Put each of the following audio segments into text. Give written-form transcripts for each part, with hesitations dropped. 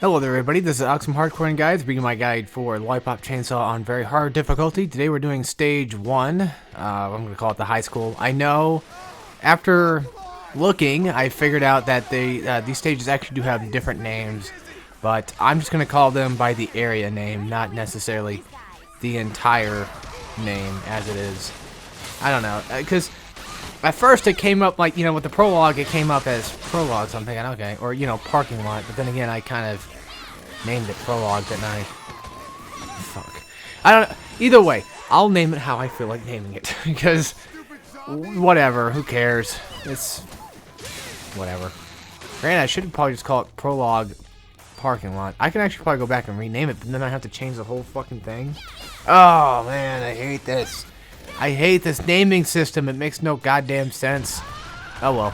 Hello there everybody, this is Alex from Hardcorian Guides, bringing my guide for Lollipop Chainsaw on very hard difficulty. Today we're doing stage 1, I'm going to call it the high school. I know, after looking, I figured out that these stages actually do have different names, but I'm just going to call them by the area name, not necessarily the entire name as it is. I don't know, because at first it came up like, with the prologue, it came up as prologue, so I'm thinking, okay, or, parking lot, but then again, I kind of named it prologue, didn't I? Fuck. I don't know. Either way, I'll name it how I feel like naming it, because, whatever, who cares? It's, whatever. Granted, I should probably just call it prologue parking lot. I can actually probably go back and rename it, but then I have to change the whole fucking thing. Oh, man, I hate this. I hate this naming system. It makes no goddamn sense. Oh well.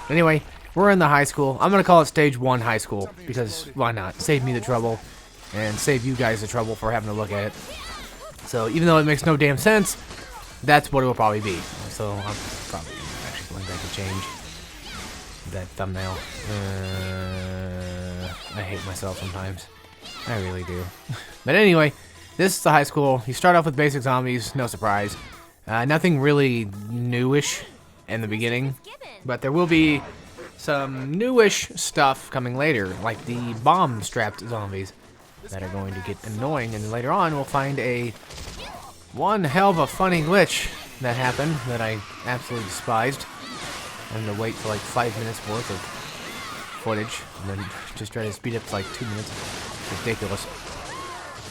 Anyway, we're in the high school. I'm going to call it Stage 1 High School. Because why not? Save me the trouble. And save you guys the trouble for having to look at it. So even though it makes no damn sense, that's what it will probably be. So I'm probably actually going back to change that thumbnail. I hate myself sometimes. I really do. But anyway, this is the high school. You start off with basic zombies. No surprise. Nothing really newish in the beginning, but there will be some newish stuff coming later, like the bomb-strapped zombies that are going to get annoying, and later on we'll find one hell of a funny glitch that happened that I absolutely despised. I'm going to wait for like 5 minutes worth of footage, and then just try to speed up to like 2 minutes. Ridiculous.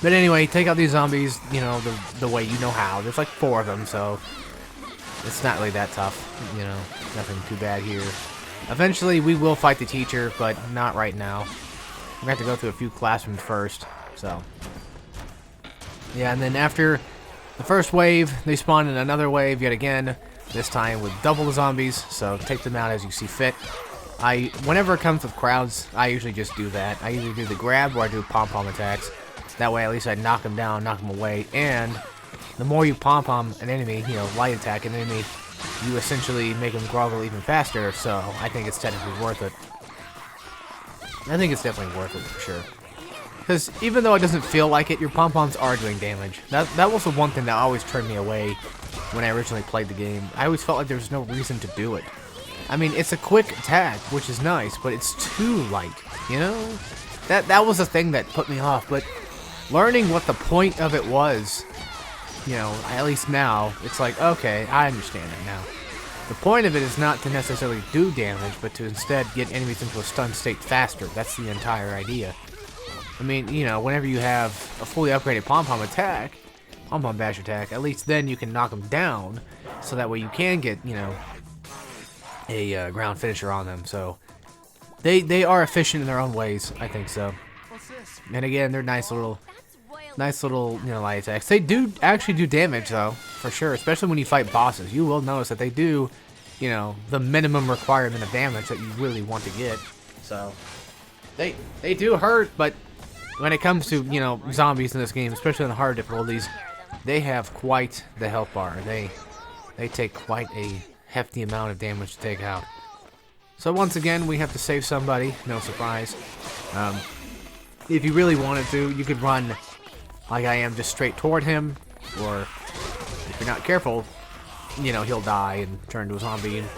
But anyway, take out these zombies, the way you know how. There's like 4 of them, so it's not really that tough. Nothing too bad here. Eventually, we will fight the teacher, but not right now. We're going to have to go through a few classrooms first, so. Yeah, and then after the first wave, they spawn in another wave yet again, this time with double the zombies, so take them out as you see fit. Whenever it comes with crowds, I usually just do that. I either do the grab or I do pom-pom attacks. That way, at least I knock them down, knock them away, and the more you pom-pom an enemy, light attack an enemy, you essentially make them groggle even faster, so I think it's technically worth it. I think it's definitely worth it, for sure. Because even though it doesn't feel like it, your pom-poms are doing damage. That was the one thing that always turned me away when I originally played the game. I always felt like there was no reason to do it. I mean, it's a quick attack, which is nice, but it's too light, That was the thing that put me off, but learning what the point of it was, at least now, it's like, okay, I understand it now. The point of it is not to necessarily do damage, but to instead get enemies into a stun state faster. That's the entire idea. I mean, whenever you have a fully upgraded pom-pom attack, pom-pom bash attack, at least then you can knock them down, so that way you can get, a ground finisher on them. So they are efficient in their own ways, I think so. And again, they're nice little light attacks. They do actually do damage though, for sure, especially when you fight bosses. You will notice that they do, the minimum requirement of damage that you really want to get. So they do hurt, but when it comes to, zombies in this game, especially in the hard difficulties, they have quite the health bar. They take quite a hefty amount of damage to take out. So once again, we have to save somebody, no surprise. If you really wanted to, you could run like I am, just straight toward him, or if you're not careful, he'll die and turn into a zombie and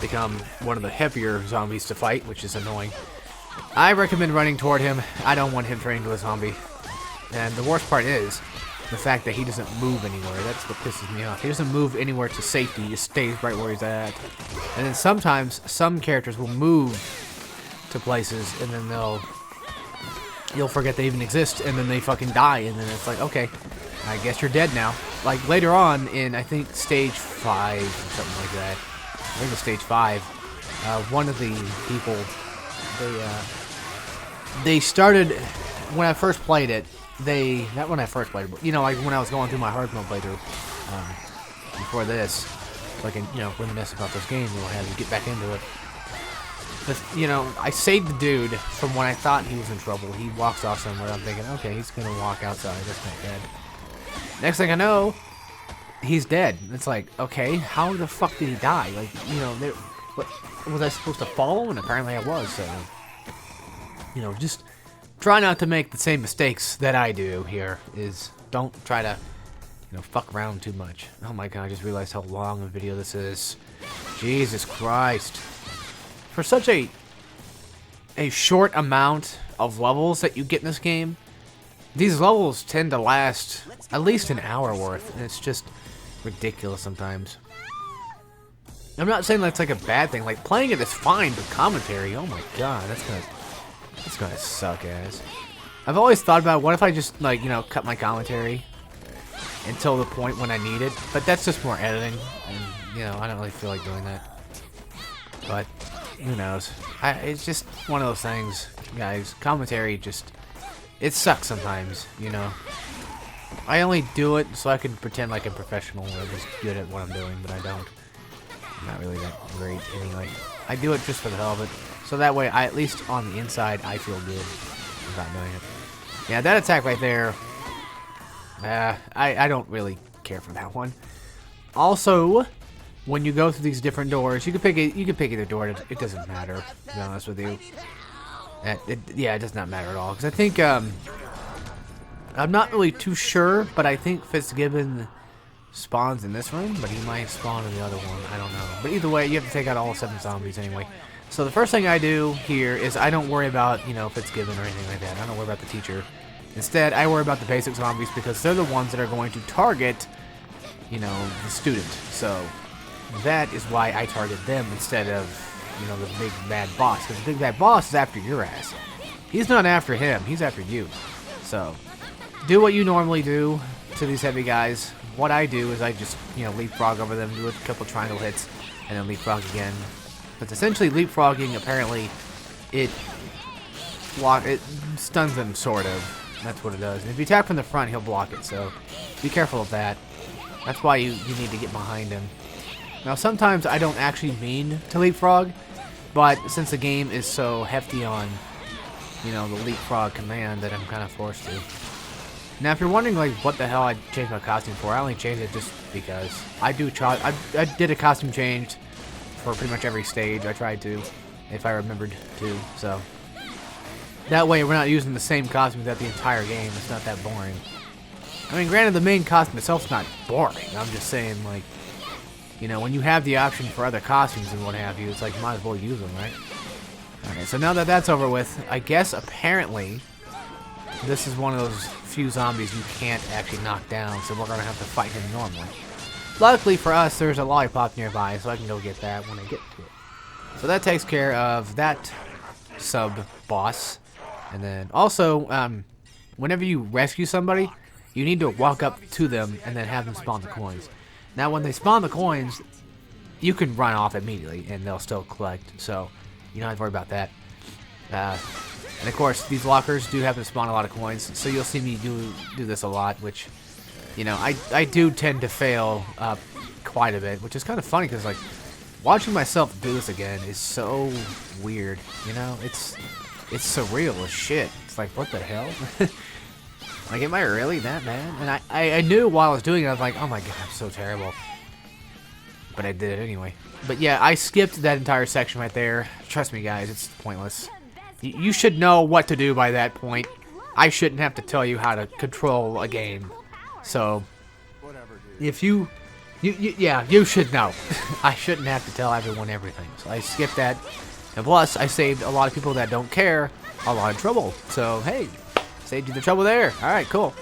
become one of the heavier zombies to fight, which is annoying. I recommend running toward him. I don't want him turning into a zombie. And the worst part is the fact that he doesn't move anywhere. That's what pisses me off. He doesn't move anywhere to safety. He just stays right where he's at. And then sometimes some characters will move to places, and then you'll forget they even exist, and then they fucking die, and then it's like, okay, I guess you're dead now. Like, later on in, I think, Stage 5, or something like that, I think it was Stage 5, one of the people, they started, when I first played it, not when I first played it, but, like when I was going through my hard mode playthrough, before this, so I can, reminisce about this game, we'll have to get back into it. But, I saved the dude from when I thought he was in trouble. He walks off somewhere. I'm thinking, okay, he's going to walk outside. That's not bad. Next thing I know, he's dead. It's like, okay, how the fuck did he die? Like, what, was I supposed to follow? And apparently I was, so, just try not to make the same mistakes that I do here. Don't try to, fuck around too much. Oh my god, I just realized how long a video this is. Jesus Christ. For such a short amount of levels that you get in this game, these levels tend to last at least an hour worth, and it's just ridiculous sometimes. I'm not saying that's like a bad thing. Like, playing it is fine, but commentary, oh my god, that's gonna suck ass. I've always thought about, what if I just, like, cut my commentary until the point when I need it, but that's just more editing, and, I don't really feel like doing that. But, who knows. It's just one of those things, guys. Commentary just, it sucks sometimes, I only do it so I can pretend like I'm professional or just good at what I'm doing, but I don't. I'm not really that great anyway. I do it just for the hell of it, so that way, at least on the inside, I feel good about doing it. Yeah, that attack right there, I don't really care for that one. Also, when you go through these different doors, you can pick either door. It doesn't matter, to be honest with you. Yeah, it does not matter at all, because I think, I'm not really too sure, but I think Fitzgibbon spawns in this room, but he might spawn in the other one. I don't know. But either way, you have to take out all 7 zombies anyway. So the first thing I do here is I don't worry about, Fitzgibbon or anything like that. I don't worry about the teacher. Instead, I worry about the basic zombies because they're the ones that are going to target, the student. So that is why I target them instead of, the big bad boss. Because the big bad boss is after your ass. He's not after him. He's after you. So do what you normally do to these heavy guys. What I do is I just, leapfrog over them, do a couple triangle hits, and then leapfrog again. But essentially leapfrogging, apparently, it stuns them, sort of. That's what it does. And if you attack from the front, he'll block it, so be careful of that. That's why you need to get behind him. Now, sometimes I don't actually mean to leapfrog, but since the game is so hefty on, the leapfrog command, that I'm kind of forced to. Now, if you're wondering, like, what the hell I changed my costume for, I only changed it just because. I did a costume change for pretty much every stage. I tried to, if I remembered to, so. That way, we're not using the same costume throughout the entire game. It's not that boring. I mean, granted, the main costume itself's not boring. I'm just saying, like, when you have the option for other costumes and what have you, it's like, you might as well use them, right? Alright, so now that that's over with, I guess, apparently, this is one of those few zombies you can't actually knock down, so we're going to have to fight him normally. Luckily for us, there's a Lollipop nearby, so I can go get that when I get to it. So that takes care of that sub-boss. And then also, whenever you rescue somebody, you need to walk up to them and then have them spawn the coins. Now, when they spawn the coins, you can run off immediately, and they'll still collect, so you don't have to worry about that. And of course, these lockers do happen to spawn a lot of coins, so you'll see me do this a lot, which, I do tend to fail quite a bit, which is kind of funny, because, like, watching myself do this again is so weird, It's surreal as shit. It's like, what the hell? Like, am I really that bad? And I knew while I was doing it, I was like, oh my god, I'm so terrible. But I did it anyway. But yeah, I skipped that entire section right there. Trust me, guys, it's pointless. You should know what to do by that point. I shouldn't have to tell you how to control a game. So, if you should know. I shouldn't have to tell everyone everything. So I skipped that. And plus, I saved a lot of people that don't care a lot of trouble. So, hey, saved you the trouble there. Alright, cool.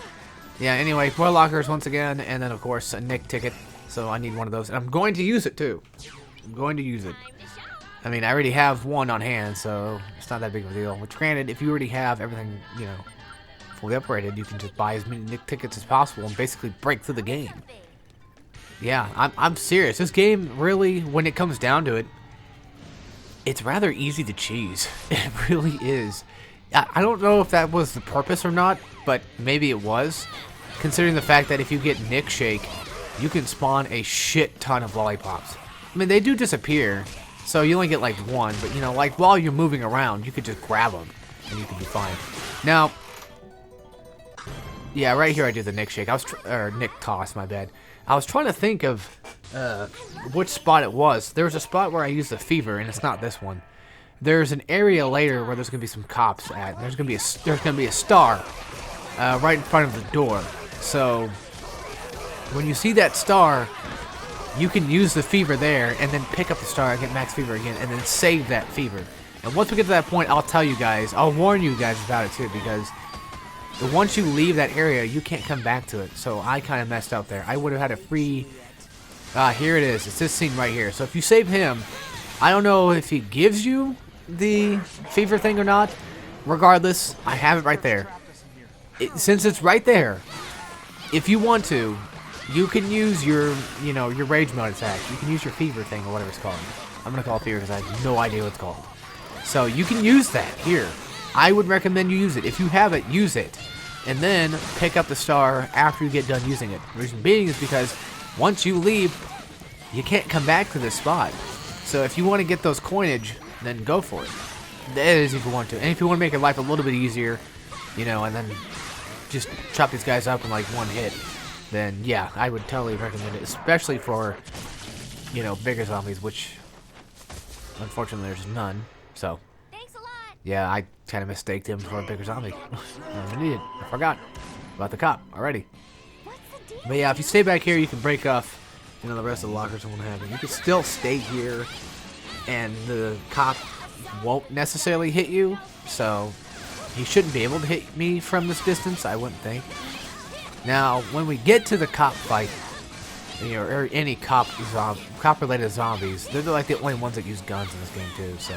Yeah, anyway, 4 lockers once again, and then, of course, a Nick ticket. So I need one of those. And I'm going to use it, too. I'm going to use it. I mean, I already have one on hand, so it's not that big of a deal. Which, granted, if you already have everything, fully upgraded, you can just buy as many Nick tickets as possible and basically break through the game. Yeah, I'm serious. This game, really, when it comes down to it, it's rather easy to cheese. It really is. I don't know if that was the purpose or not, but maybe it was. Considering the fact that if you get Nick Shake, you can spawn a shit ton of lollipops. I mean, they do disappear, so you only get like one, but like while you're moving around, you could just grab them, and you could be fine. Now, yeah, right here I do the Nick Shake. Or Nick Toss, my bad. I was trying to think of which spot it was. There was a spot where I used the Fever, and it's not this one. there's an area later where there's gonna be some cops at. There's gonna be a star right in front of the door. So when you see that star, you can use the fever there and then pick up the star and get max fever again and then save that fever. And once we get to that point, I'll tell you guys, I'll warn you guys about it too, because once you leave that area, you can't come back to it. So I kind of messed up there. I would have had a free... here it is. It's this scene right here. So if you save him, I don't know if he gives you the fever thing or not. Regardless, I have it right there. Since it's right there, if you want to, you can use your, your rage mode attack. You can use your fever thing or whatever it's called. I'm going to call it fever because I have no idea what it's called. So you can use that here. I would recommend you use it. If you have it, use it. And then pick up the star after you get done using it. The reason being is because once you leave, you can't come back to this spot. So if you want to get those coinage, then go for it. That is if you want to. And if you want to make your life a little bit easier, and then just chop these guys up in like one hit, then yeah, I would totally recommend it. Especially for, bigger zombies, which unfortunately there's none. So yeah, I kind of mistaked him for a bigger zombie. I forgot about the cop already. But yeah, if you stay back here, you can break off, the rest of the lockers and what have you. You can still stay here, and the cop won't necessarily hit you. So he shouldn't be able to hit me from this distance, I wouldn't think. Now, when we get to the cop fight, or any cop-related zombies, they're like the only ones that use guns in this game too. So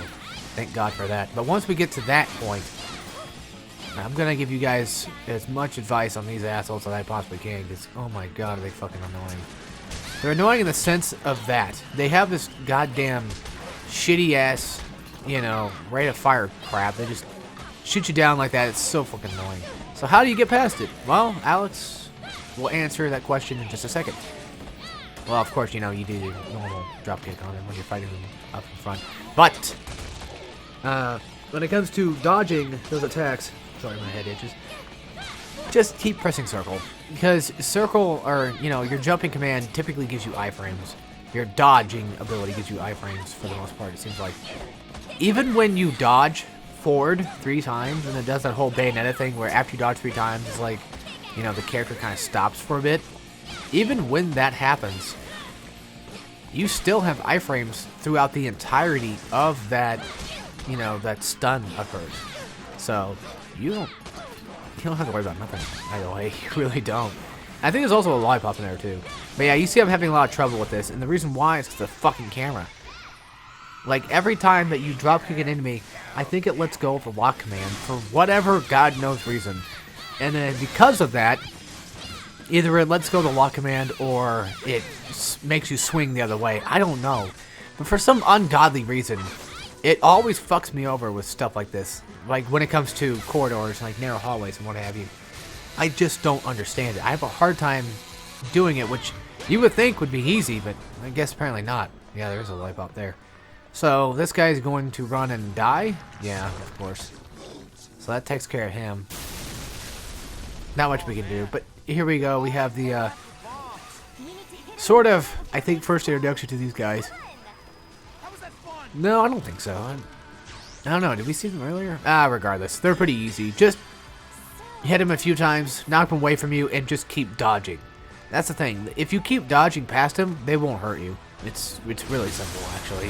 thank God for that. But once we get to that point, I'm going to give you guys as much advice on these assholes that I possibly can, because, oh my God, are they fucking annoying. They're annoying in the sense of that. They have this goddamn shitty-ass, rate of fire crap. They just shoot you down like that. It's so fucking annoying. So how do you get past it? Well, Alex will answer that question in just a second. Well, of course, you do the normal dropkick on him when you're fighting him up in front. But when it comes to dodging those attacks, sorry, my head itches, just keep pressing circle. Because circle, or, your jumping command typically gives you iframes. Your dodging ability gives you iframes for the most part, it seems like. Even when you dodge forward 3 times, and it does that whole Bayonetta thing where after you dodge 3 times, it's like, the character kind of stops for a bit. Even when that happens, you still have iframes throughout the entirety of that, that stun occurs. So, you don't have to worry about nothing, either way. You really don't. I think there's also a Lollipop in there, too. But yeah, you see I'm having a lot of trouble with this, and the reason why is because of the fucking camera. Like, every time that you dropkick an enemy, I think it lets go of the lock command for whatever God knows reason. And then because of that, either it lets go of the lock command or it makes you swing the other way. I don't know. But for some ungodly reason, it always fucks me over with stuff like this. Like when it comes to corridors, like narrow hallways and what have you. I just don't understand it. I have a hard time doing it, which you would think would be easy, but I guess apparently not. Yeah, there's a Lollipop there. So this guy's going to run and die? Yeah, of course. So that takes care of him. Not much we can do, but here we go. We have the sort of, I think, first introduction to these guys. No, I don't think so. I don't know. Did we see them earlier? Regardless. They're pretty easy. Just hit them a few times, knock them away from you, and just keep dodging. That's the thing. If you keep dodging past them, they won't hurt you. It's really simple, actually.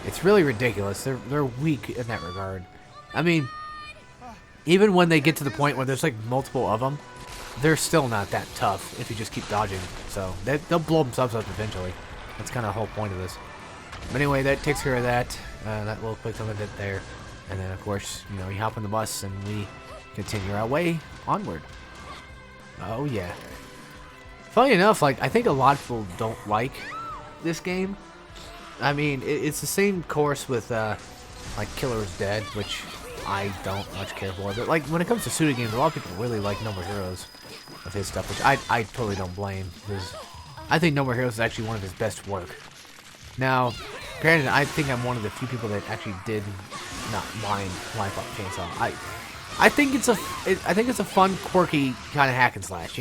It's really ridiculous. They're weak in that regard. I mean, even when they get to the point where there's like multiple of them, they're still not that tough if you just keep dodging. So they'll blow themselves up eventually. That's kind of the whole point of this. But anyway, that takes care of that. That little quick little bit there. And then, of course, you hop on the bus and we continue our way onward. Oh, yeah. Funny enough, like, I think a lot of people don't like this game. I mean, it's the same course with, like, Killer's Dead, which I don't much care for. But, like, when it comes to shooting games, a lot of people really like No More Heroes of his stuff, which I totally don't blame. Because I think No More Heroes is actually one of his best work. Now, granted, I think I'm one of the few people that actually did not mind Lollipop Chainsaw. I think it's a fun, quirky kind of hack and slash.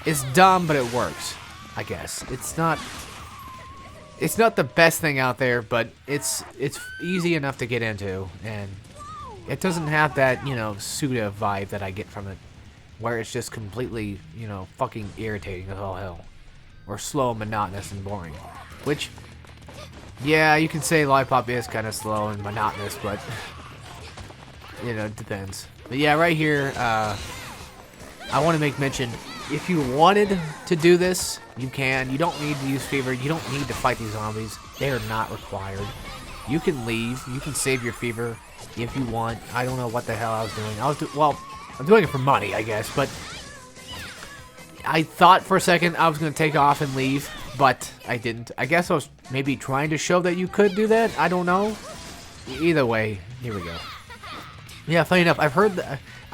It's dumb, but it works. I guess it's not. It's not the best thing out there, but it's easy enough to get into, and it doesn't have that, you know, Suda vibe that I get from it, where it's just completely, you know, fucking irritating as all hell, or slow, monotonous, and boring. Which, yeah, you can say Lollipop is kind of slow and monotonous, but you know, it depends. But yeah, right here, I want to make mention. If you wanted to do this, you can. You don't need to use fever. You don't need to fight these zombies. They are not required. You can leave. You can save your fever if you want. I don't know what the hell I was doing. Well, I'm doing it for money, I guess. But I thought for a second I was going to take off and leave, but I didn't. I guess I was maybe trying to show that you could do that. I don't know. Either way, here we go. Yeah, funny enough, I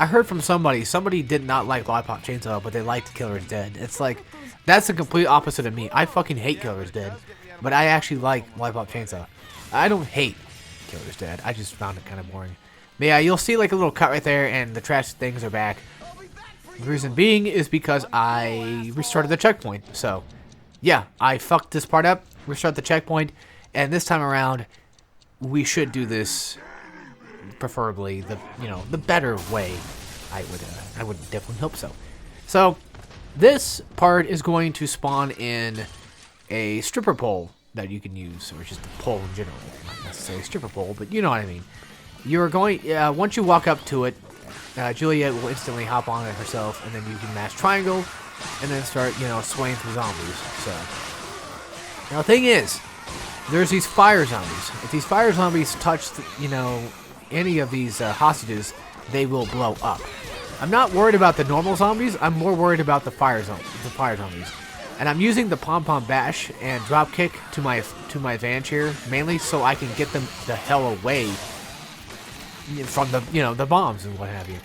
heard from somebody did not like Lollipop Chainsaw, but they liked Killer's Dead. It's like, that's the complete opposite of me. I fucking hate Killer's Dead, but I actually like Lollipop Chainsaw. I don't hate Killer's Dead. I just found it kind of boring. But yeah, you'll see like a little cut right there, and the trash things are back. The reason being is because I restarted the checkpoint. So, yeah, I fucked this part up, restart the checkpoint, and this time around, we should do this preferably the better way. I would definitely hope so. So this part is going to spawn in a stripper pole that you can use, or just a pole in general, not necessarily a stripper pole, but you know what I mean. You're going once you walk up to it, Juliet will instantly hop on it herself, and then you can mash triangle and then start, you know, swaying through zombies. So now the thing is, there's these fire zombies. If these fire zombies touch you know, any of these hostages, they will blow up. I'm not worried about the normal zombies. I'm more worried about the fire zombies. And I'm using the pom pom bash and drop kick to my advantage here, mainly so I can get them the hell away from the, you know, the bombs and what have you.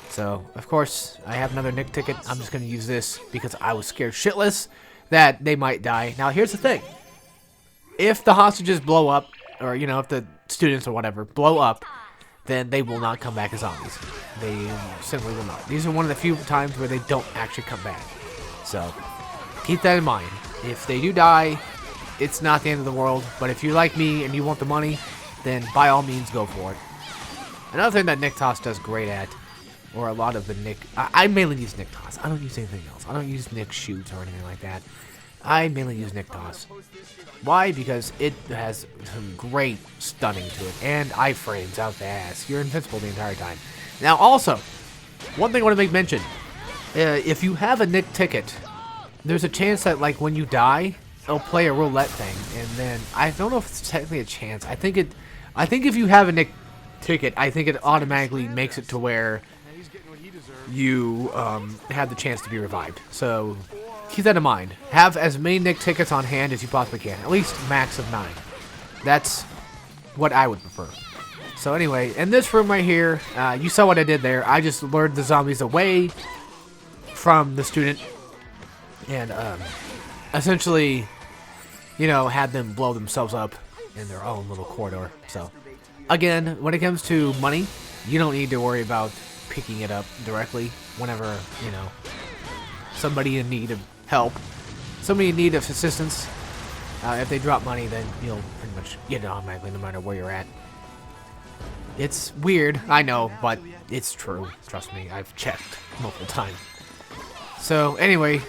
So of course I have another Nick ticket. I'm just gonna use this because I was scared shitless that they might die. Now here's the thing: if the hostages blow up, or you know, if the students or whatever blow up, then they will not come back as zombies. They simply will not. These are one of the few times where they don't actually come back. So keep that in mind. If they do die, it's not the end of the world. But if you're like me and you want the money, then by all means go for it. Another thing that Nick Toss does great at, or a lot of the Nick... I mainly use Nick Toss. I don't use anything else. I don't use Nick Shoots or anything like that. I mainly use Nick Toss. Why? Because it has some great stunning to it, and iframes out the ass. You're invincible the entire time. Now, also, one thing I want to make mention: if you have a Nick ticket, there's a chance that, like, when you die, it'll play a roulette thing, and then I don't know if it's technically a chance. I think if you have a Nick ticket, I think it automatically makes it to where you have the chance to be revived. So keep that in mind. Have as many Nick tickets on hand as you possibly can. At least max of 9. That's what I would prefer. So anyway, in this room right here, you saw what I did there. I just lured the zombies away from the student and essentially, you know, had them blow themselves up in their own little corridor. So again, when it comes to money, you don't need to worry about picking it up directly whenever, you know, somebody in need of help, somebody in need of assistance. If they drop money, then you'll pretty much get it automatically no matter where you're at. It's weird, I know, but it's true. Trust me, I've checked multiple times. So anyway,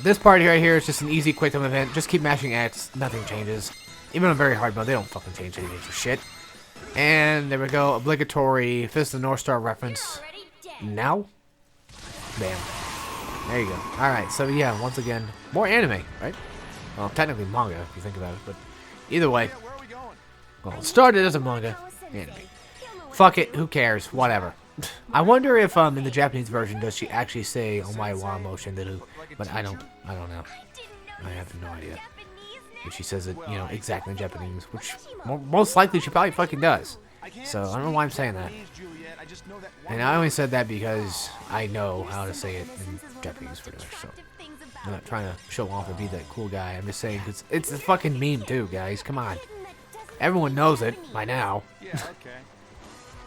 this part right here is just an easy quick time event. Just keep mashing X, nothing changes. Even on very hard mode, they don't fucking change anything for shit. And there we go, obligatory Fist of the North Star reference. Now? Bam. There you go. Alright, so yeah, once again, more anime, right? Well, technically manga, if you think about it, but either way. Well, it started as a manga. Anime. Fuck it, who cares? Whatever. I wonder if in the Japanese version does she actually say "Omae wa Moushinderu," but I don't know. I have no idea if she says it, you know, exactly in Japanese, which most likely she probably fucking does. So I don't know why I'm saying that. And I only said that because I know how to say it in Japanese pretty much. So I'm not trying to show off or be that cool guy. I'm just saying because it's a fucking meme too, guys. Come on, everyone knows it by now.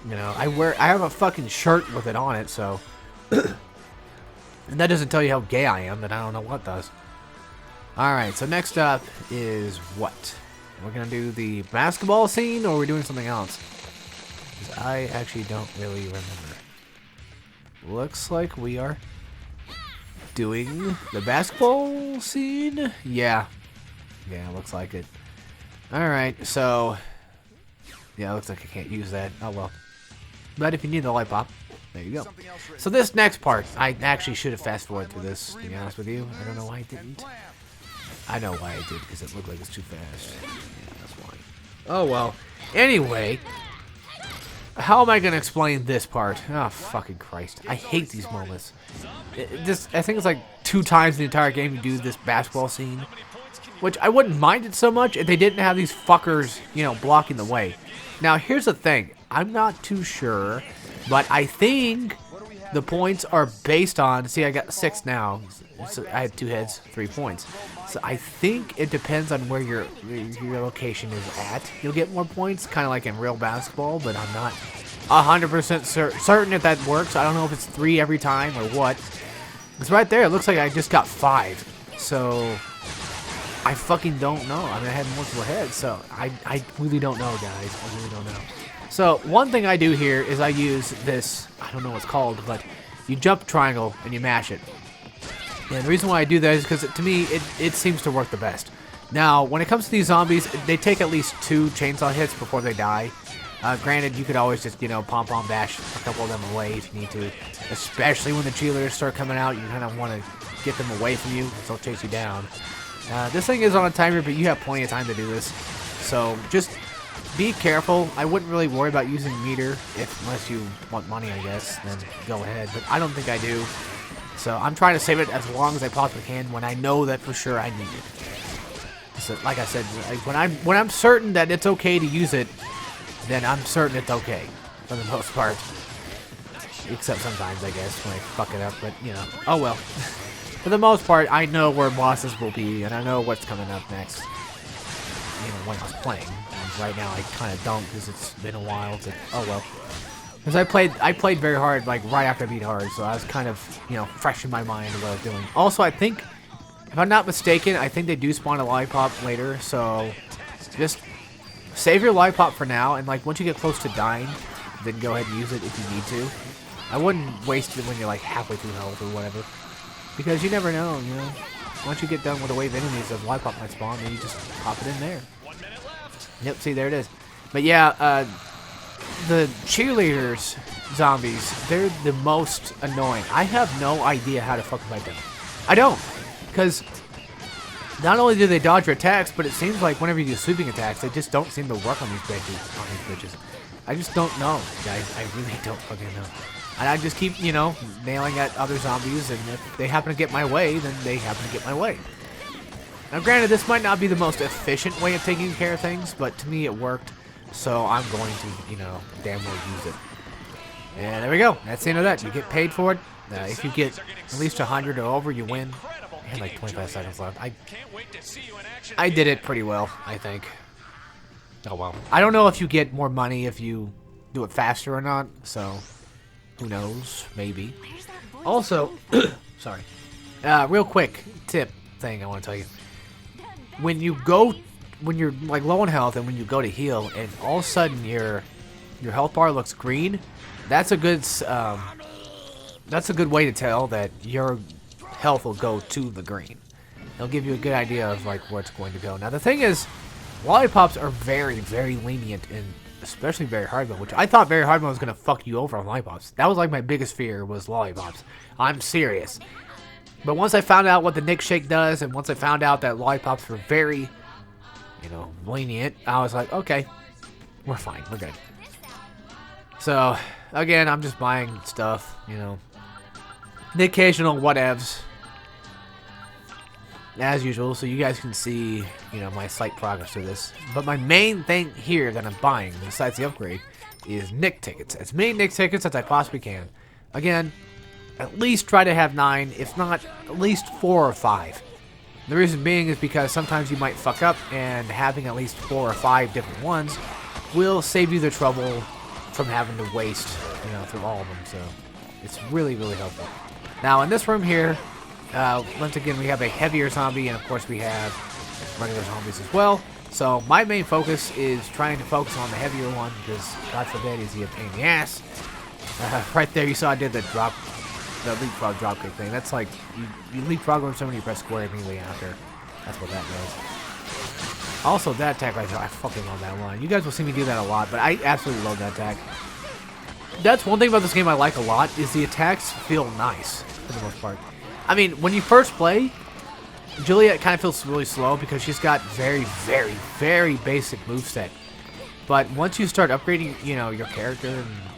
You know, I have a fucking shirt with it on it, so. And that doesn't tell you how gay I am, then I don't know what does. Alright, so next up is what? We're gonna do the basketball scene, or we're doing something else? Because I actually don't really remember. Looks like we are doing the basketball scene? Yeah. Yeah, looks like it. Alright, so... yeah, looks like I can't use that. Oh well. But if you need the Lollipop, there you go. So this next part, I actually should have fast-forwarded through this, to be honest with you. I don't know why I didn't. I know why I did, because it looked like it's too fast. Yeah, that's why. Oh well. Anyway... how am I going to explain this part? Oh, fucking Christ. I hate these moments. I think it's like 2 times in the entire game you do this basketball scene. Which I wouldn't mind it so much if they didn't have these fuckers, you know, blocking the way. Now, here's the thing. I'm not too sure, but I think the points are based on... see, I got 6 now. So I had 2 heads, 3 points. So I think it depends on where your location is at. You'll get more points, kind of like in real basketball, but I'm not 100% certain if that works. I don't know if it's 3 every time or what. It's right there. It looks like I just got 5. So I fucking don't know. I mean, I had multiple heads, so I really don't know, guys. I really don't know. So one thing I do here is I use this, I don't know what it's called, but you jump triangle and you mash it. And the reason why I do that is because to me, it seems to work the best. Now, when it comes to these zombies, they take at least 2 chainsaw hits before they die. Granted, you could always just, you know, pom-pom bash a couple of them away if you need to. Especially when the cheerleaders start coming out, you kind of want to get them away from you because they'll chase you down. This thing is on a timer, but you have plenty of time to do this. So, just be careful. I wouldn't really worry about using meter, unless you want money, I guess. Then go ahead, but I don't think I do. So I'm trying to save it as long as I possibly can when I know that for sure I need it. So, like I said, when I'm certain that it's okay to use it, then I'm certain it's okay for the most part. Except sometimes, I guess, when I fuck it up. But you know, oh well. For the most part, I know where bosses will be, and I know what's coming up next. You know, when I was playing. And right now, I kind of don't because it's been a while. But oh well. Because I played very hard, like, right after I beat hard, so I was kind of, you know, fresh in my mind of what I was doing. Also, I think, if I'm not mistaken, I think they do spawn a Lollipop later, so just save your Lollipop for now, and, like, once you get close to dying, then go ahead and use it if you need to. I wouldn't waste it when you're, like, halfway through health or whatever, because you never know, you know. Once you get done with a wave of enemies, a Lollipop might spawn, and you just pop it in there. Yep, see, there it is. But yeah, the cheerleaders zombies, they're the most annoying. I have no idea how to fucking fight them. I don't. Because not only do they dodge your attacks, but it seems like whenever you do sweeping attacks, they just don't seem to work on these bitches. I just don't know, guys. I really don't fucking know. And I just keep, you know, nailing at other zombies, and if they happen to get my way, then they happen to get my way. Now, granted, this might not be the most efficient way of taking care of things, but to me it worked. So I'm going to, you know, damn well use it. And there we go. That's the end of that. You get paid for it. If you get at least 100 or over, you win. I had like 25 seconds left. I did it pretty well, I think. Oh well. I don't know if you get more money if you do it faster or not. So who knows? Maybe. Also, sorry. Real quick tip thing I want to tell you. When you're like low on health and when you go to heal and all of a sudden your health bar looks green, that's a good way to tell that your health will go to the green. It'll give you a good idea of like where it's going to go. Now the thing is, Lollipops are very, very lenient in especially very hard mode, which I thought very hard mode was gonna fuck you over on Lollipops. That was like my biggest fear was Lollipops. I'm serious. But once I found out what the Nick Shake does, and once I found out that Lollipops were very, you know, lenient, I was like, okay, we're fine, we're good. So, again, I'm just buying stuff, you know, the occasional whatevs, as usual, so you guys can see, you know, my slight progress through this. But my main thing here that I'm buying, besides the upgrade, is Nick tickets. As many Nick tickets as I possibly can. Again, at least try to have 9, if not, at least 4 or 5. The reason being is because sometimes you might fuck up, and having at least 4 or 5 different ones will save you the trouble from having to waste, you know, through all of them. So it's really, really helpful. Now in this room here, Once again, we have a heavier zombie, and of course we have regular zombies as well. So my main focus is trying to focus on the heavier one, because God forbid is he a pain in the ass. Right there, you saw I did the leapfrog dropkick thing. That's like, you leapfrog over somebody, you press square immediately after. That's what that does. Also, that attack right there, I fucking love that one. You guys will see me do that a lot, but I absolutely love that attack. That's one thing about this game I like a lot, is the attacks feel nice, for the most part. I mean, when you first play, Juliet kind of feels really slow because she's got very, very, very basic moveset. But once you start upgrading, you know, your character,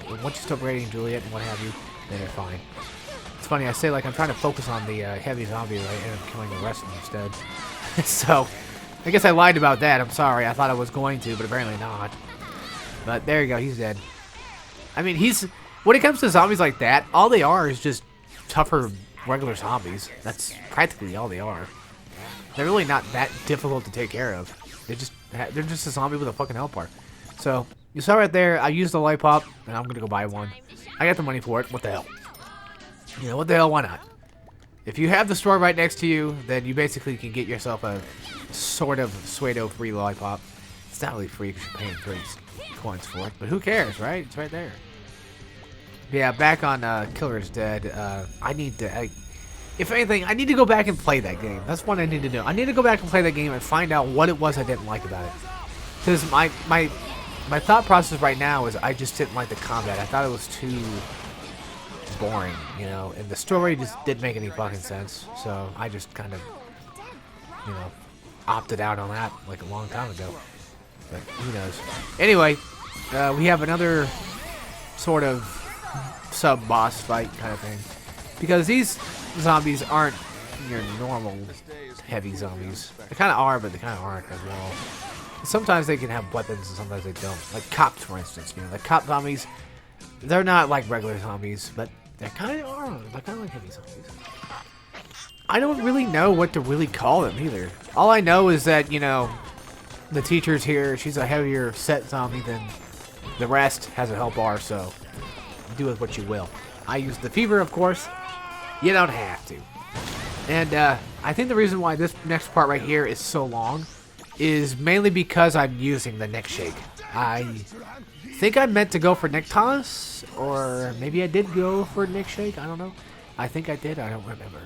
and once you start upgrading Juliet and what have you, then they're fine. It's funny, I say like I'm trying to focus on the heavy zombie, right, and I'm killing the rest of them instead. So, I guess I lied about that. I'm sorry. I thought I was going to, but apparently not. But there you go. He's dead. I mean, when it comes to zombies like that, all they are is just tougher regular zombies. That's practically all they are. They're really not that difficult to take care of. They're just a zombie with a fucking health bar. So, you saw right there, I used the Lollipop, and I'm gonna go buy one. I got the money for it. What the hell? You know, what the hell, why not? If you have the store right next to you, then you basically can get yourself a sort of pseudo-free Lollipop. It's not really free because you're paying 30 coins for it, but who cares, right? It's right there. Yeah, back on Killer is Dead, if anything, I need to go back and play that game. That's what I need to do. I need to go back and play that game and find out what it was I didn't like about it. Because my thought process right now is I just didn't like the combat. I thought it was too boring, you know, and the story just didn't make any fucking sense. So I just kind of, you know, opted out on that like a long time ago. But who knows? Anyway, we have another sort of sub-boss fight kind of thing. Because these zombies aren't your normal heavy zombies. They kind of are, but they kind of aren't as well. Sometimes they can have weapons and sometimes they don't. Like cops, for instance. You know, like cop zombies, they're not like regular zombies, but they kind of are. They're kind of like heavy zombies. I don't really know what to really call them either. All I know is that, you know, the teacher's here. She's a heavier set zombie than the rest. Has a health bar, so do with what you will. I use the fever, of course. You don't have to. And I think the reason why this next part right here is so long is mainly because I'm using the neck shake. I think I meant to go for neck toss, or maybe I did go for neck shake. I don't know. I think I did. I don't remember.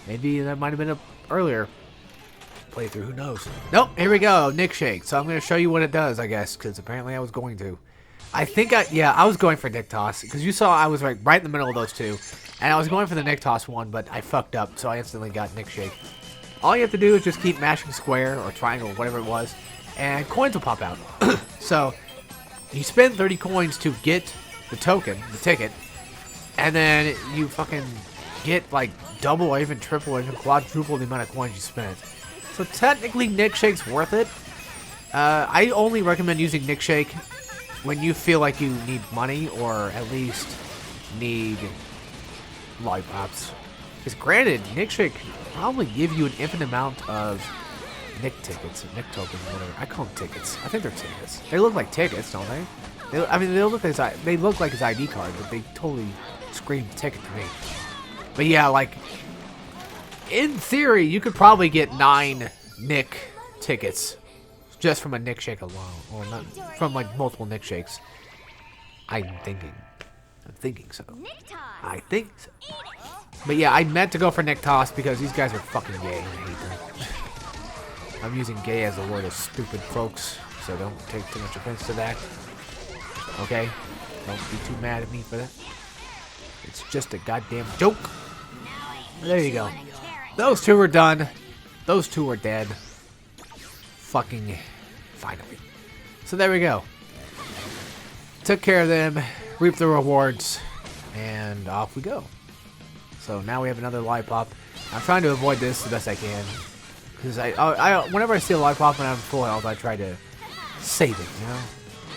Maybe that might have been a earlier playthrough. Who knows? Nope. Here we go. Neck shake. So I'm going to show you what it does, I guess, because apparently I was going to. I was going for neck toss because you saw I was right in the middle of those two, and I was going for the neck toss one, but I fucked up, so I instantly got neck shake. All you have to do is just keep mashing square or triangle, whatever it was, and coins will pop out. So you spend 30 coins to get the token, the ticket, and then you fucking get like double or even triple or even quadruple the amount of coins you spent. So technically, Nick Shake's worth it. I only recommend using Nick Shake when you feel like you need money or at least need lollipops. Because granted, Nick Shake probably give you an infinite amount of Nick tickets, or Nick tokens, or whatever. I call them tickets. I think they're tickets. They look like tickets, don't they? They look like his ID card, but they totally scream ticket to me. But yeah, like, in theory, you could probably get 9 Nick tickets just from a Nick Shake alone, or not, from like multiple Nick Shakes. I'm thinking so. I think so. But yeah, I meant to go for Nick Toss because these guys are fucking gay. I hate them. I'm using gay as a word of stupid folks, so don't take too much offense to that. Okay? Don't be too mad at me for that. It's just a goddamn joke. There you go. Those two are done. Those two are dead. Fucking finally. So there we go. Took care of them, reaped the rewards, and off we go. So now we have another Lollipop. I'm trying to avoid this the best I can. Because whenever I see a Lollipop and I'm full health, I try to save it, you know?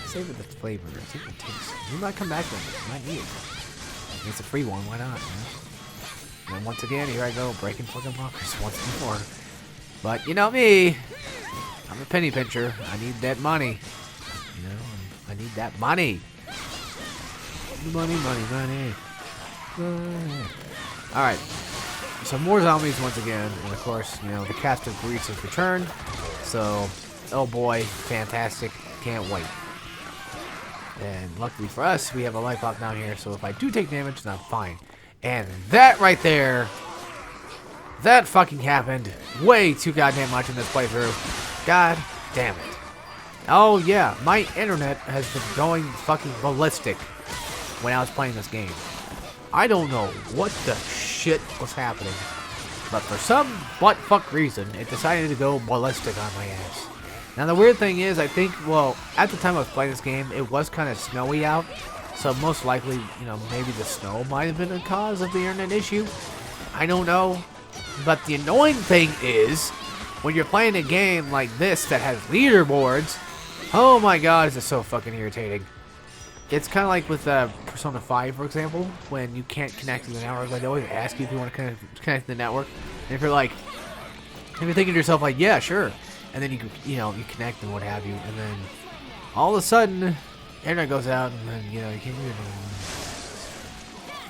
Save it the flavor, save the taste. You might come back with it. You might need it. It's a free one, why not, you know? And once again, here I go, breaking fucking lockers once more. But you know me, I'm a penny pincher. I need that money. You know, I need that money. Money, money, money. Alright. some more zombies once again, and of course, you know, the cast of Grease has returned. So, oh boy, fantastic! Can't wait. And luckily for us, we have a Lollipop down here, so if I do take damage, then I'm fine. And that right there, that fucking happened way too goddamn much in this playthrough. God damn it. Oh yeah, my internet has been going fucking ballistic when I was playing this game. I don't know what the shit was happening, but for some butt-fuck reason, it decided to go ballistic on my ass. Now the weird thing is, I think, well, at the time I was playing this game, it was kind of snowy out, so most likely, you know, maybe the snow might have been the cause of the internet issue. I don't know. But the annoying thing is, when you're playing a game like this that has leaderboards, oh my god, is it so fucking irritating. It's kind of like with Persona 5, for example, when you can't connect to the network. They always ask you if you want to connect to the network. And if you're like, if you're thinking to yourself like, yeah, sure. And then you connect and what have you. And then all of a sudden, internet goes out and then, you know, you can't do anything.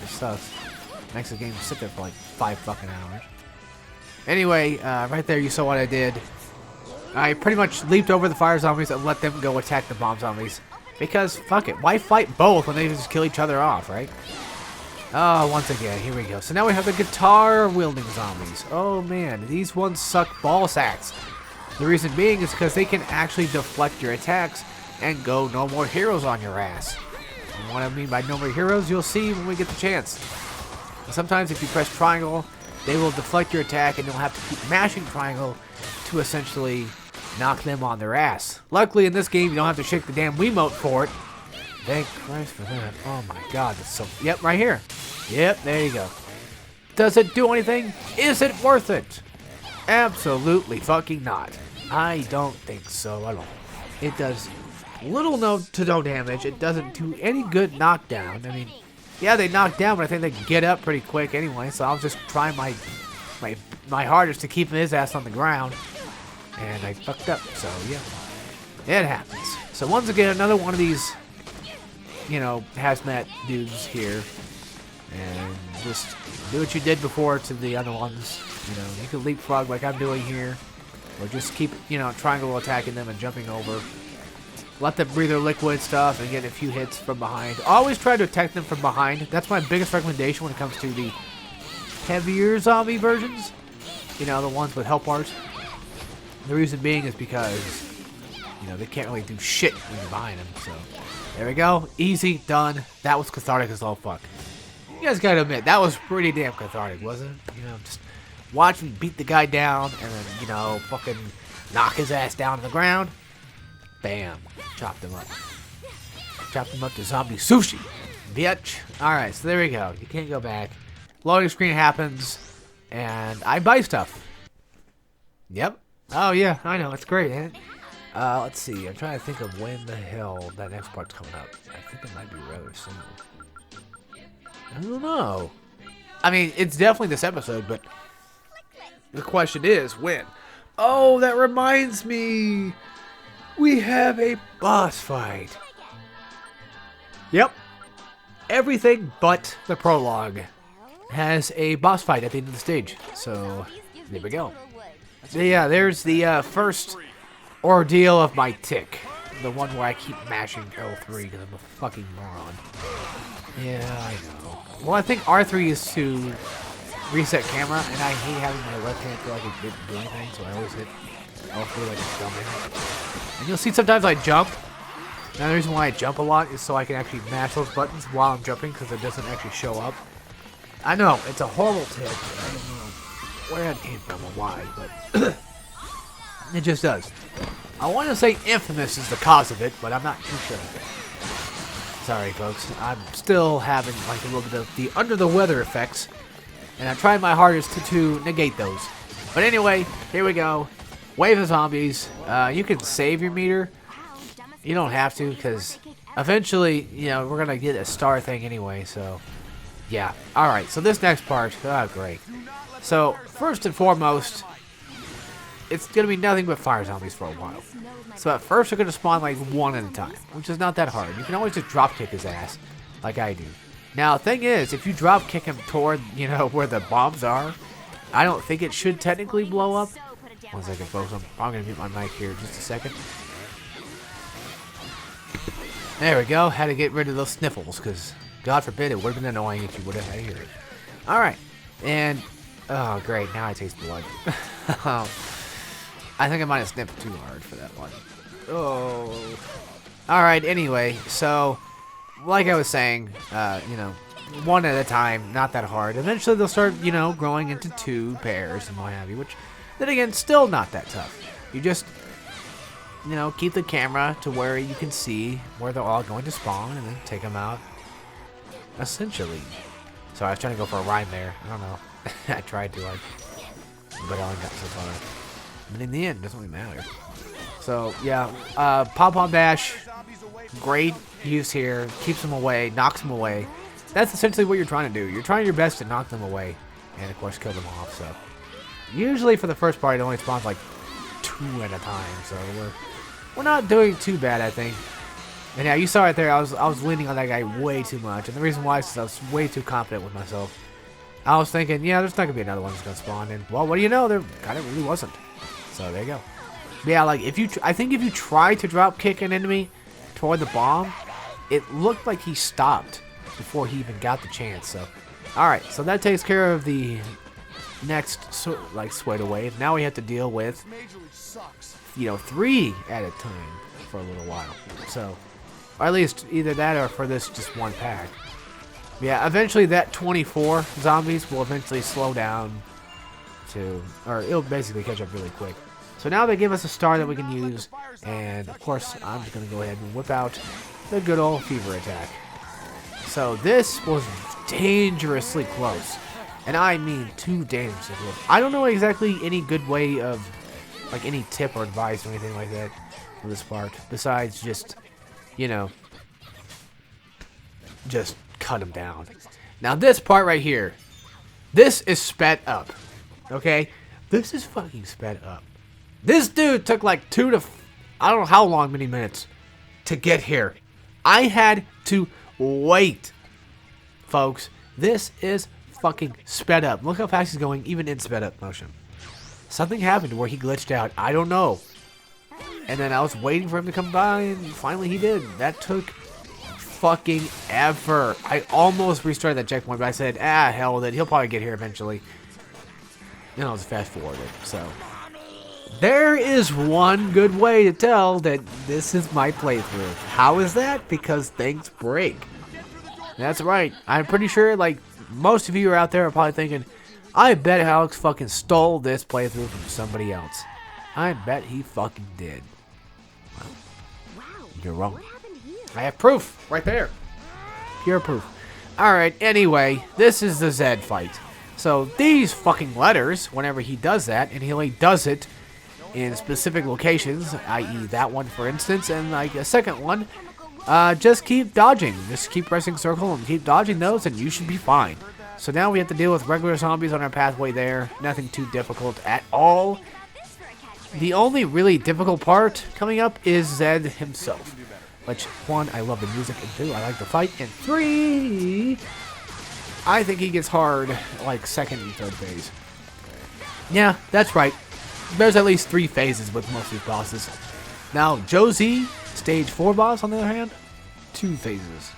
It sucks. Makes the game sit there for like 5 fucking hours. Anyway, right there you saw what I did. I pretty much leaped over the fire zombies and let them go attack the bomb zombies. Because, fuck it, why fight both when they just kill each other off, right? Oh, once again, here we go. So now we have the guitar-wielding zombies. Oh man, these ones suck ball sacks. The reason being is because they can actually deflect your attacks and go no more heroes on your ass. And what I mean by no more heroes, you'll see when we get the chance. Sometimes if you press triangle, they will deflect your attack and you'll have to keep mashing triangle to essentially knock them on their ass. Luckily in this game you don't have to shake the damn Wiimote for it. Thank Christ for that. Oh my god, that's so... Yep, right here. Yep, there you go. Does it do anything? Is it worth it? Absolutely fucking not. I don't think so at all. It does little to no damage. It doesn't do any good knockdown. I mean, yeah, they knock down, but I think they get up pretty quick anyway, so I'll just try my hardest to keep his ass on the ground. And I fucked up, so yeah. It happens. So once again, another one of these, you know, hazmat dudes here. And just do what you did before to the other ones. You know, you can leapfrog like I'm doing here. Or just keep, you know, triangle attacking them and jumping over. Let them breathe their liquid stuff and get a few hits from behind. Always try to attack them from behind. That's my biggest recommendation when it comes to the heavier zombie versions. You know, the ones with health bars. The reason being is because, you know, they can't really do shit when you're behind them. So, there we go. Easy, done. That was cathartic as all fuck. You guys gotta admit, that was pretty damn cathartic, wasn't it? You know, just watch me beat the guy down and then, you know, fucking knock his ass down to the ground. Bam. Chopped him up. Chopped him up to zombie sushi. Bitch. Alright, so there we go. You can't go back. Loading screen happens. And I buy stuff. Yep. Oh, yeah. I know. It's great, ain't it? Let's see. I'm trying to think of when the hell that next part's coming up. I think it might be rather soon. I don't know. I mean, it's definitely this episode, but the question is, when? Oh, that reminds me. We have a boss fight. Yep. Everything but the prologue has a boss fight at the end of the stage. So, there we go. Yeah, there's the first ordeal of my tick. The one where I keep mashing L3 because I'm a fucking moron. Yeah, I know. Well, I think R3 is to reset camera, and I hate having my left hand feel like it didn't do anything, so I always hit L3 like a dumbass. And you'll see sometimes I jump. Now the reason why I jump a lot is so I can actually mash those buttons while I'm jumping, because it doesn't actually show up. I know, it's a horrible tip. I don't know where it came from or why, but it just does. I want to say Infamous is the cause of it, but I'm not too sure. Sorry, folks. I'm still having like a little bit of the under the weather effects, and I'm trying my hardest to negate those. But anyway, here we go. Wave of zombies. You can save your meter. You don't have to, because eventually, you know, we're gonna get a star thing anyway. So, yeah. All right. So this next part. Oh, great. So first and foremost, it's gonna be nothing but fire zombies for a while. So at first they're gonna spawn like one at a time, which is not that hard. You can always just drop kick his ass, like I do. Now the thing is, if you drop kick him toward, you know, where the bombs are, I don't think it should technically blow up. One second, folks. I'm going to mute my mic here just a second. There we go. Had to get rid of those sniffles, because God forbid it would have been annoying if you would have had to hear it. Alright. And, oh, great. Now I taste blood. I think I might have sniffed too hard for that one. Oh. Alright, anyway. So, like I was saying, you know, one at a time, not that hard. Eventually they'll start, you know, growing into 2 pairs and what have you, which, then again, still not that tough. You just, you know, keep the camera to where you can see where they're all going to spawn and then take them out. Essentially. So I was trying to go for a rhyme there. I don't know. I tried to, but I only got so far. But in the end, it doesn't really matter. So, yeah, Pom-Pom Dash, great use here. Keeps them away, knocks them away. That's essentially what you're trying to do. You're trying your best to knock them away and, of course, kill them off. So, usually for the first part, it only spawns like 2 at a time. So, we're not doing too bad, I think. And yeah, you saw right there, I was leaning on that guy way too much. And the reason why is because I was way too confident with myself. I was thinking, yeah, there's not going to be another one that's going to spawn. And, well, what do you know? There kind of really wasn't. So, there you go. But yeah, like, I think if you try to drop kick an enemy toward the bomb, it looked like he stopped before he even got the chance. So, alright, so that takes care of the next, Sweater Wave. Now we have to deal with, you know, 3 at a time for a little while. So, or at least either that or for this just one pack. Yeah, eventually that 24 zombies will eventually slow down to, or it'll basically catch up really quick. So now they give us a star that we can use, and of course I'm just going to go ahead and whip out the good old fever attack. So this was dangerously close, and I mean too dangerously close. I don't know exactly any good way of, like, any tip or advice or anything like that for this part, besides just, you know, just cut them down. Now this part right here, this is sped up, okay? This is fucking sped up. This dude took like I don't know how long, many minutes to get here. I had to wait, folks. This is fucking sped up. Look how fast he's going, even in sped up motion. Something happened where he glitched out. I don't know. And then I was waiting for him to come by, and finally he did. That took fucking ever. I almost restarted that checkpoint, but I said, hell with it. He'll probably get here eventually. And I was fast forwarded, so. There is one good way to tell that this is my playthrough. How is that? Because things break. That's right. I'm pretty sure, like, most of you out there are probably thinking, I bet Alex fucking stole this playthrough from somebody else. I bet he fucking did. Well, you're wrong. I have proof right there. Pure proof. Alright, anyway, this is the Zed fight. So these fucking letters, whenever he does that, and he only does it in specific locations, i.e. that one for instance, and like a second one, just keep dodging. Just keep pressing circle and keep dodging those and you should be fine. So now we have to deal with regular zombies on our pathway there. Nothing too difficult at all. The only really difficult part coming up is Zed himself. Which, 1, I love the music, and 2, I like the fight, and 3, I think he gets hard like second and third phase. Yeah, that's right. There's at least 3 phases with most of these bosses. Now, Josie, stage 4 boss, on the other hand, 2 phases.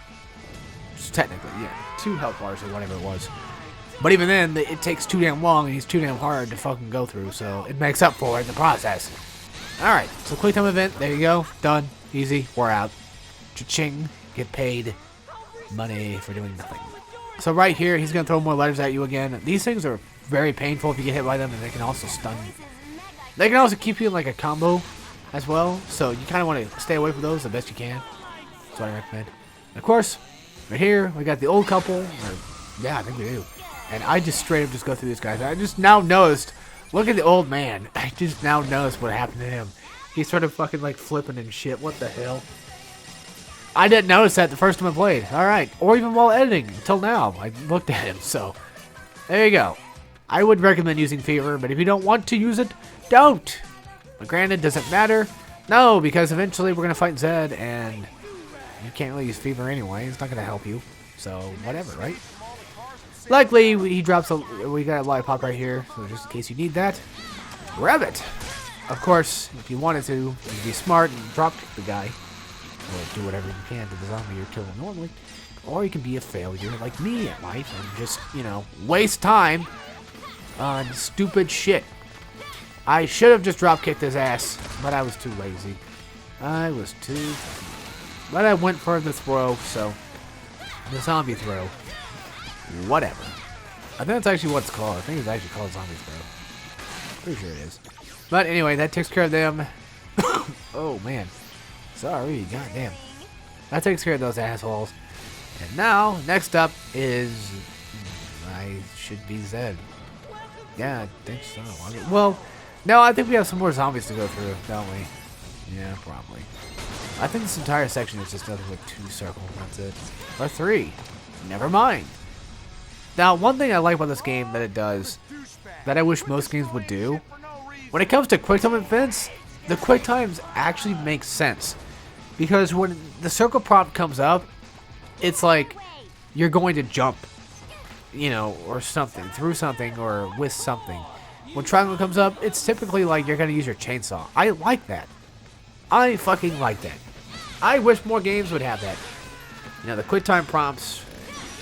Just technically, yeah. 2 health bars or whatever it was. But even then, it takes too damn long and he's too damn hard to fucking go through, so it makes up for it in the process. Alright, so quick time event, there you go. Done. Easy. We're out. Cha-ching. Get paid money for doing nothing. So right here, he's going to throw more letters at you again. These things are very painful if you get hit by them, and they can also stun you. They can also keep you in like a combo as well, so you kind of want to stay away from those the best you can. That's what I recommend. And of course, right here, we got the old couple. Or, yeah, I think we do. And I just straight up just go through these guys. I just now noticed, look at the old man. I just now noticed what happened to him. He started fucking like flipping and shit. What the hell? I didn't notice that the first time I played. Alright. Or even while editing until now. I looked at him, so there you go. I would recommend using Fever, but if you don't want to use it, don't. But granted, does it matter? No, because eventually we're going to fight Zed, and you can't really use Fever anyway. It's not going to help you. So, whatever, right? Luckily, he drops we got a lollipop right here, so just in case you need that, grab it. Of course, if you wanted to, you'd be smart and drop kick the guy, or do whatever you can to the zombie you're killing normally. Or you can be a failure like me at life and just, you know, waste time on stupid shit. I should have just drop kicked his ass, but I was too lazy. But I went for the throw, so the zombie throw. Whatever. I think that's actually what it's called. I think it's actually called zombie throw. Pretty sure it is. But anyway, that takes care of them. Oh man. Sorry, goddamn. That takes care of those assholes. And now, next up is... I should be Zed. Yeah, I think so. Well, no, I think we have some more zombies to go through, don't we? Yeah, probably. I think this entire section is just nothing but 2 circles, that's it. Or 3. Never mind. Now, one thing I like about this game that it does, that I wish most games would do, when it comes to quick time events, the quick times actually make sense. Because when the circle prompt comes up, it's like you're going to jump, you know, or something, through something, or with something. When triangle comes up, it's typically like you're going to use your chainsaw. I like that. I fucking like that. I wish more games would have that. You know, the quick time prompts,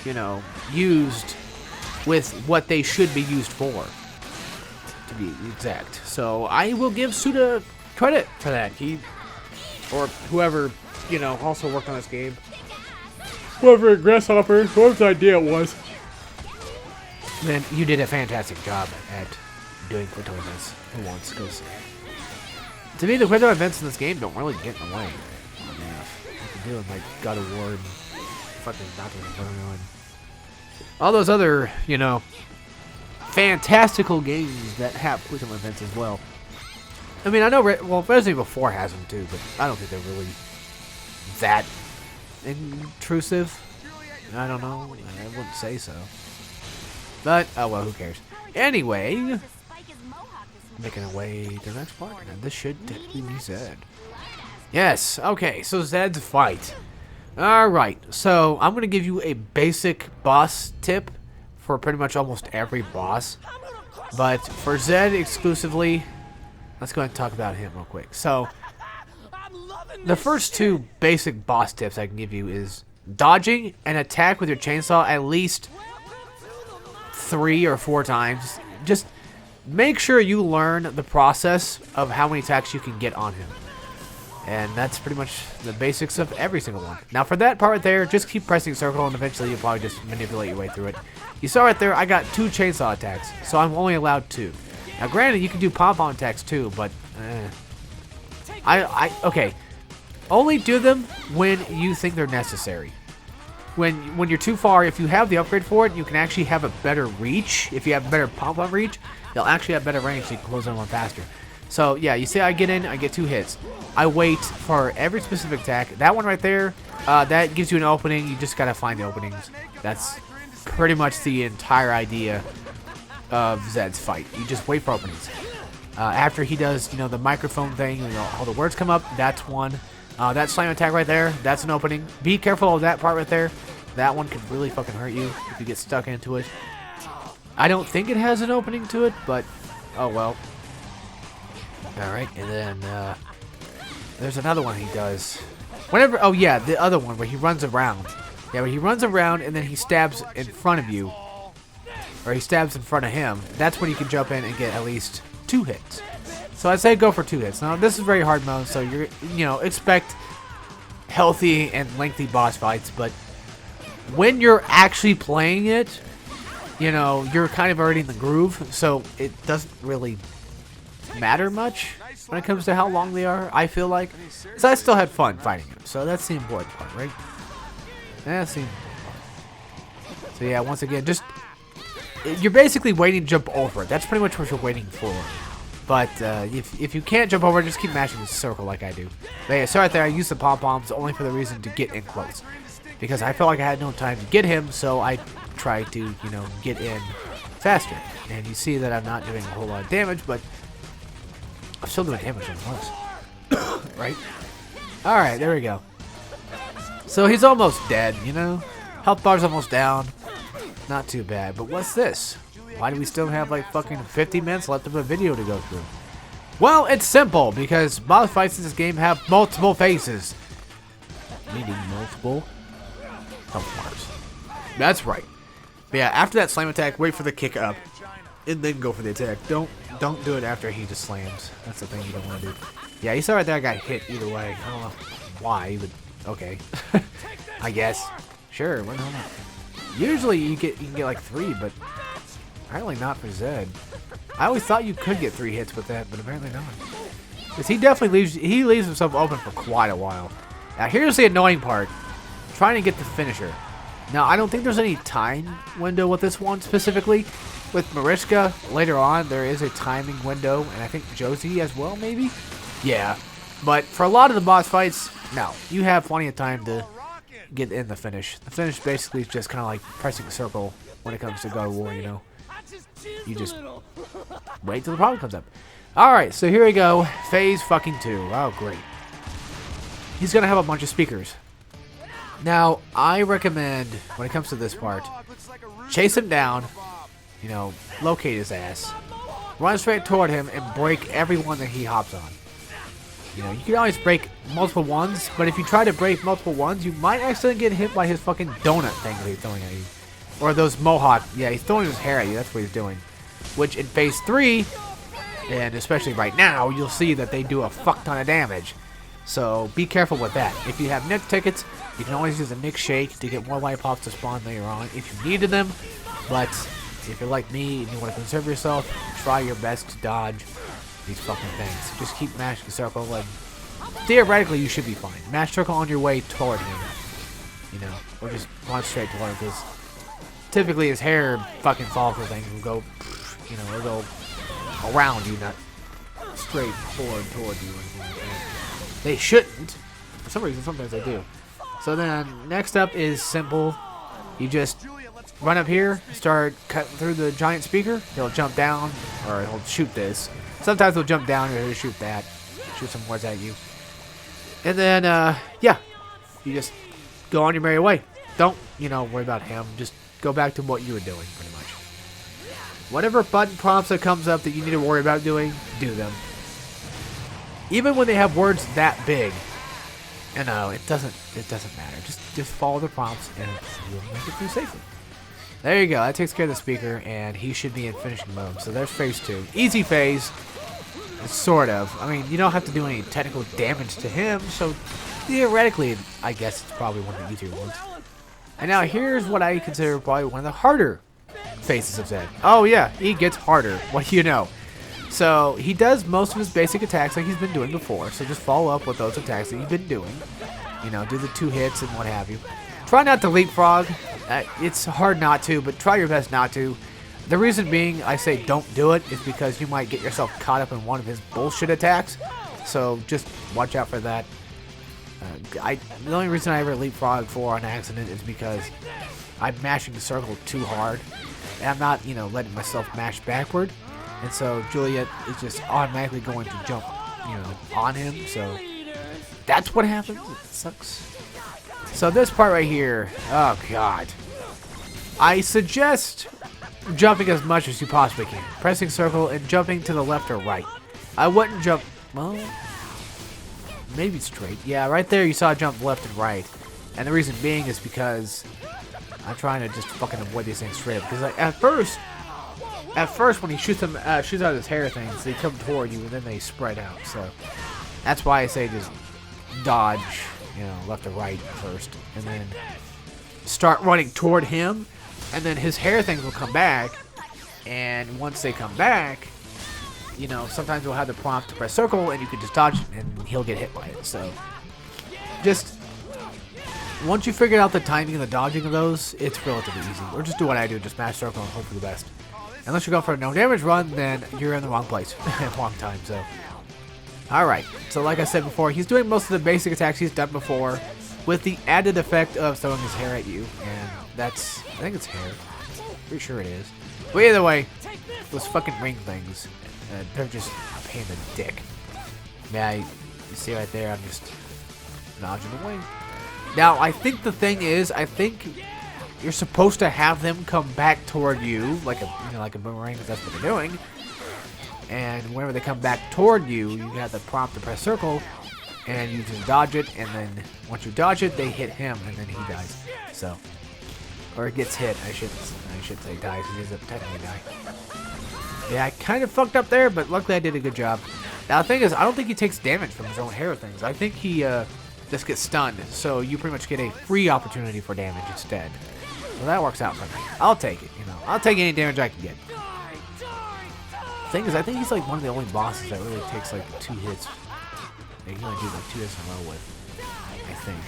you know, used with what they should be used for, to be exact. So I will give Suda credit for that. He, or whoever, you know, also worked on this game. Whoever Grasshopper, whoever's idea it was. Man, you did a fantastic job at doing quick time events for once, because to me the quick time events in this game don't really get in the way. Yeah, you can do it like God of War and fucking Dr. Inferno and all those other, you know, fantastical games that have quick time events as well. I mean, I know, well, Resident Evil 4 has them too, but I don't think they're really that intrusive. I don't know. I wouldn't say so. But, oh well, who cares? Anyway, making our way to the next part. And this should definitely be Zed. Yes, okay, so Zed's fight. Alright, so I'm going to give you a basic boss tip for pretty much almost every boss. But for Zed exclusively, let's go ahead and talk about him real quick. So, the first 2 basic boss tips I can give you is dodging an attack with your chainsaw at least 3 or 4 times. Just make sure you learn the process of how many attacks you can get on him. And that's pretty much the basics of every single one. Now for that part right there, just keep pressing circle and eventually you'll probably just manipulate your way through it. You saw right there, I got 2 chainsaw attacks, so I'm only allowed 2. Now granted, you can do pom-pom attacks too, but okay. Only do them when you think they're necessary. When you're too far, if you have the upgrade for it, you can actually have a better reach. If you have better pom-pom reach, they'll actually have better range, so you can close them on faster. So yeah, you see I get in, I get 2 hits. I wait for every specific attack. That one right there, that gives you an opening. You just gotta find the openings. That's pretty much the entire idea of Zed's fight. You just wait for openings. After he does, you know, the microphone thing, you know, all the words come up, that's one. That slam attack right there, that's an opening. Be careful of that part right there. That one can really fucking hurt you if you get stuck into it. I don't think it has an opening to it, but oh well. Alright, and then there's another one he does. Whenever, oh yeah, the other one where he runs around. Yeah, where he runs around and then he stabs in front of you. Or he stabs in front of him. That's when you can jump in and get at least 2 hits. So I'd say go for 2 hits. Now this is very hard mode, so you're, you know, expect healthy and lengthy boss fights, but when you're actually playing it, you know, you're kind of already in the groove, so it doesn't really matter much when it comes to how long they are, I feel like. So I still had fun fighting him, so that's the important part, right? That's the important part. So yeah, once again, just, you're basically waiting to jump over it. That's pretty much what you're waiting for. But if you can't jump over, just keep mashing the circle like I do. But yeah, so right there, I used the pom-poms only for the reason to get in close. Because I felt like I had no time to get him, so I tried to, you know, get in faster. And you see that I'm not doing a whole lot of damage, but I'm still doing damage nonetheless. Right? Alright, there we go. So he's almost dead, you know? Health bar's almost down. Not too bad. But what's this? Why do we still have like fucking 50 minutes left of a video to go through? Well, it's simple, because boss fights in this game have multiple phases. Meaning multiple health bars. That's right. But yeah, after that slam attack, wait for the kick up, and then go for the attack. Don't do it after he just slams. That's the thing you don't want to do. Yeah, you saw right there I got hit either way. I don't know why, but okay. I guess. Sure, why not? Usually you can get like 3, but apparently not for Zed. I always thought you could get 3 hits with that, but apparently not. Because he definitely leaves himself open for quite a while. Now here's the annoying part. Trying to get the finisher. Now I don't think there's any time window with this one specifically. With Mariska, later on, there is a timing window, and I think Josie as well, maybe? Yeah. But for a lot of the boss fights, no. You have plenty of time to get in the finish. The finish basically is just kind of like pressing circle when it comes to God of War, you know? You just wait till the problem comes up. Alright, so here we go. Phase fucking 2. Oh, great. He's going to have a bunch of speakers. Now, I recommend, when it comes to this part, chase him down, you know, locate his ass, run straight toward him, and break every one that he hops on. You know, you can always break multiple ones, but if you try to break multiple ones, you might accidentally get hit by his fucking donut thing that he's throwing at you. Or those mohawk, yeah, he's throwing his hair at you, that's what he's doing. Which in phase 3, and especially right now, you'll see that they do a fuck ton of damage. So be careful with that. If you have Nick tickets, you can always use a Nick Shake to get more Lollipops to spawn later on if you needed them. But if you're like me and you want to conserve yourself, try your best to dodge these fucking things. Just keep mashing circle, and theoretically you should be fine. Mash circle on your way toward him, you know, or just run straight toward him, because typically his hair fucking follicle things will go, you know, it'll go around you, not straight forward toward you. They shouldn't. For some reason, sometimes they do. So then, next up is simple. You just run up here, start cutting through the giant speaker. He'll jump down, or he'll shoot this. Sometimes he'll jump down, or he'll shoot that. Shoot some words at you. And then, yeah. You just go on your merry way. Don't, you know, worry about him. Just go back to what you were doing, pretty much. Whatever button prompts that comes up that you need to worry about doing, do them. Even when they have words that big, you know, it doesn't matter. Just follow the prompts and you'll make it through safely. There you go. That takes care of the speaker, and he should be in finishing mode. So there's phase 2. Easy phase, sort of. I mean, you don't have to do any technical damage to him, so theoretically, I guess it's probably one of the easier ones. And now here's what I consider probably one of the harder phases of Zed. Oh yeah, he gets harder. What do you know? So he does most of his basic attacks like he's been doing before. So just follow up with those attacks that you've been doing. You know, do the 2 hits and what have you. Try not to leapfrog. It's hard not to, but try your best not to. The reason being I say don't do it is because you might get yourself caught up in one of his bullshit attacks. So just watch out for that. The only reason I ever leapfrog for on accident is because I'm mashing the circle too hard. And I'm not, you know, letting myself mash backward. And so Juliet is just automatically going to jump, you know, on him. So that's what happens. It sucks. So this part right here, oh god. I suggest jumping as much as you possibly can. Pressing circle and jumping to the left or right. I wouldn't jump, well, maybe straight. Yeah, right there you saw I jump left and right. And the reason being is because I'm trying to just fucking avoid these things straight up. Because like, at first when he shoots out his hair things, they come toward you and then they spread out. So that's why I say just dodge, you know, left or right first, and then start running toward him, and then his hair things will come back. And once they come back, you know, sometimes we'll have the prompt to press circle, and you can just dodge, and he'll get hit by it. So just once you figure out the timing and the dodging of those, it's relatively easy. Or just do what I do, just mash circle and hope for the best. Unless you go for a no damage run, then you're in the wrong place at wrong time. So, alright. So like I said before, he's doing most of the basic attacks he's done before, with the added effect of throwing his hair at you. And that's, I think it's hair. Pretty sure it is. But either way, those fucking ring things, they're just a pain in the dick. Yeah, you see right there, I'm just dodging away. Now, I think the thing is, I think you're supposed to have them come back toward you like a like a boomerang, because that's what they're doing. And whenever they come back toward you, you have the prompt to press circle, and you just dodge it. And then once you dodge it, they hit him, and then he dies. So, or it gets hit. I should say dies. He doesn't technically die. Yeah, I kind of fucked up there, but luckily I did a good job. Now the thing is, I don't think he takes damage from his own hair things. I think he just gets stunned, so you pretty much get a free opportunity for damage instead. So that works out for me. I'll take it, you know. I'll take any damage I can get. Thing is, I think he's like one of the only bosses that really takes like 2 hits. Like, he only do like 2 hits in a row with, I think.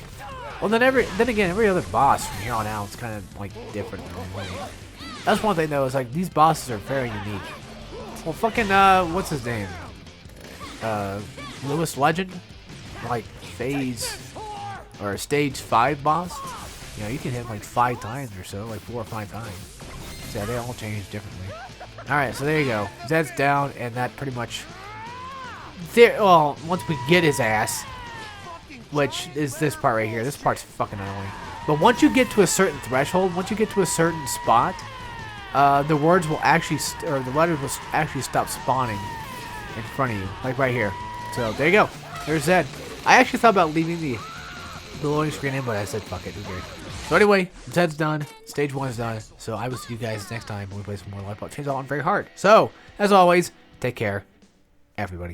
Well, then again, every other boss from here on out is kind of like different in a way. That's one thing though, is like these bosses are very unique. Well, fucking what's his name? Lewis Legend, like phase or stage 5 boss. You know, you can hit him like 5 times or so, like 4 or 5 times. So yeah, they all change differently. All right, so there you go. Zed's down, and that pretty much. Well, once we get his ass, which is this part right here. This part's fucking annoying. But once you get to a certain threshold, once you get to a certain spot, the words will actually, or the letters will actually stop spawning in front of you, like right here. So there you go. There's Zed. I actually thought about leaving the loading screen in, but I said fuck it. Who cares? So anyway, Zed's done. Stage 1 is done. So I will see you guys next time when we play some more Lollipop. Chainsaw on very hard. So as always, take care, everybody.